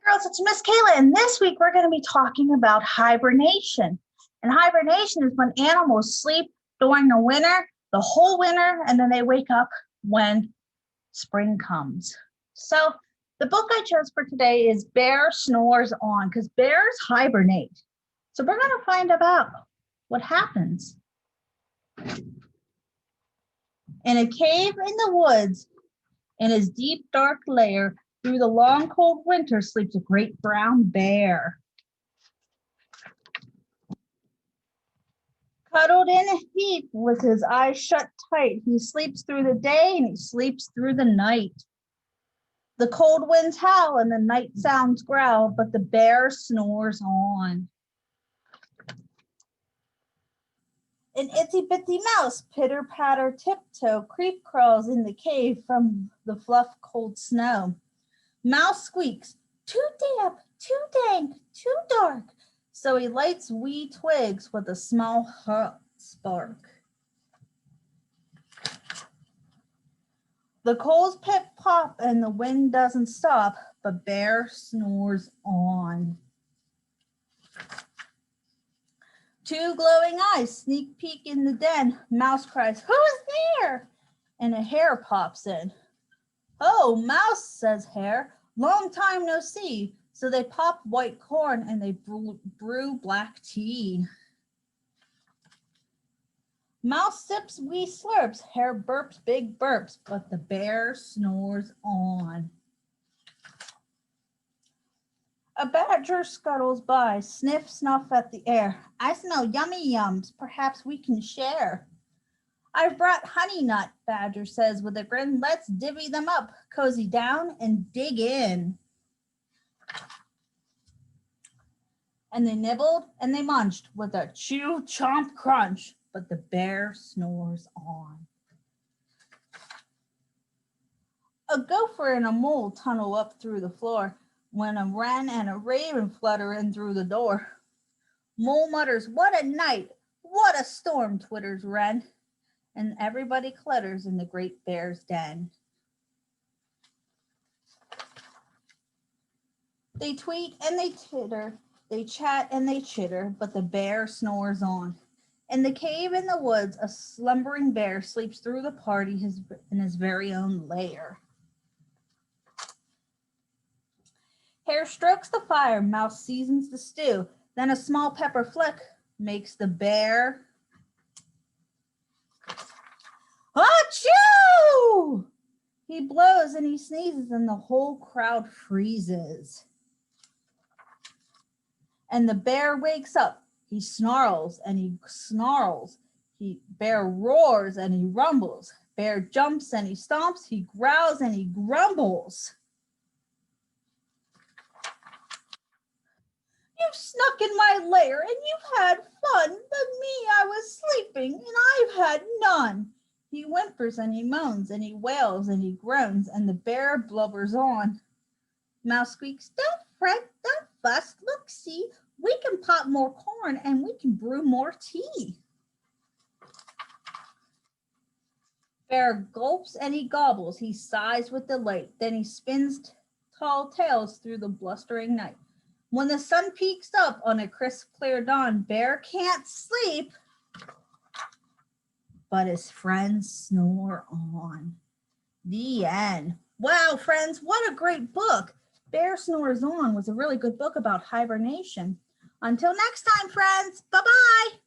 Girls, it's Miss Kayla, and this week we're going to be talking about hibernation. And hibernation is when animals sleep during the winter, the whole winter, and then they wake up when spring comes. So the book I chose for today is Bear Snores On, because bears hibernate. So we're going to find out what happens. In a cave in the woods, in his deep, dark lair, through the long, cold winter sleeps a great brown bear. Cuddled in a heap with his eyes shut tight, he sleeps through the day and he sleeps through the night. The cold winds howl and the night sounds growl, but the bear snores on. An itsy-bitsy mouse, pitter-patter, tiptoe, creep crawls in the cave from the fluff cold snow. Mouse squeaks, too damp, too dank, too dark. So he lights wee twigs with a small hot spark. The coals pip pop and the wind doesn't stop, but bear snores on. Two glowing eyes sneak peek in the den. Mouse cries, "Who's there?" And a hare pops in. "Oh, Mouse," says Hare, "long time no see." So they pop white corn and they brew black tea. Mouse sips wee slurps, Hare burps big burps, but the bear snores on. A badger scuttles by, sniff, snuff at the air. "I smell yummy yums, perhaps we can share." "I've brought honey nut," Badger says with a grin. "Let's divvy them up, cozy down and dig in." And they nibbled and they munched with a chew, chomp, crunch, but the bear snores on. A gopher and a mole tunnel up through the floor when a wren and a raven flutter in through the door. Mole mutters, "What a night, what a storm," twitters wren. And everybody clutters in the great bear's den. They tweet and they titter, they chat and they chitter, but the bear snores on. In the cave in the woods, a slumbering bear sleeps through the party in his very own lair. Hare strokes the fire, Mouse seasons the stew, then a small pepper flick makes the bear achoo! He blows and he sneezes and the whole crowd freezes. And the bear wakes up. He snarls and he snarls. Bear roars and he rumbles. Bear jumps and he stomps. He growls and he grumbles. "You've snuck in my lair and you've had fun, but me, I was sleeping and I've had none." He whimpers and he moans and he wails and he groans and the bear blubbers on. Mouse squeaks, "Don't fret, don't fuss, look, see, we can pop more corn and we can brew more tea." Bear gulps and he gobbles, he sighs with delight, then he spins tall tales through the blustering night. When the sun peeks up on a crisp, clear dawn, Bear can't sleep, but his friends snore on. The end. Wow, friends, what a great book. Bear Snores On was a really good book about hibernation. Until next time, friends. Bye-bye.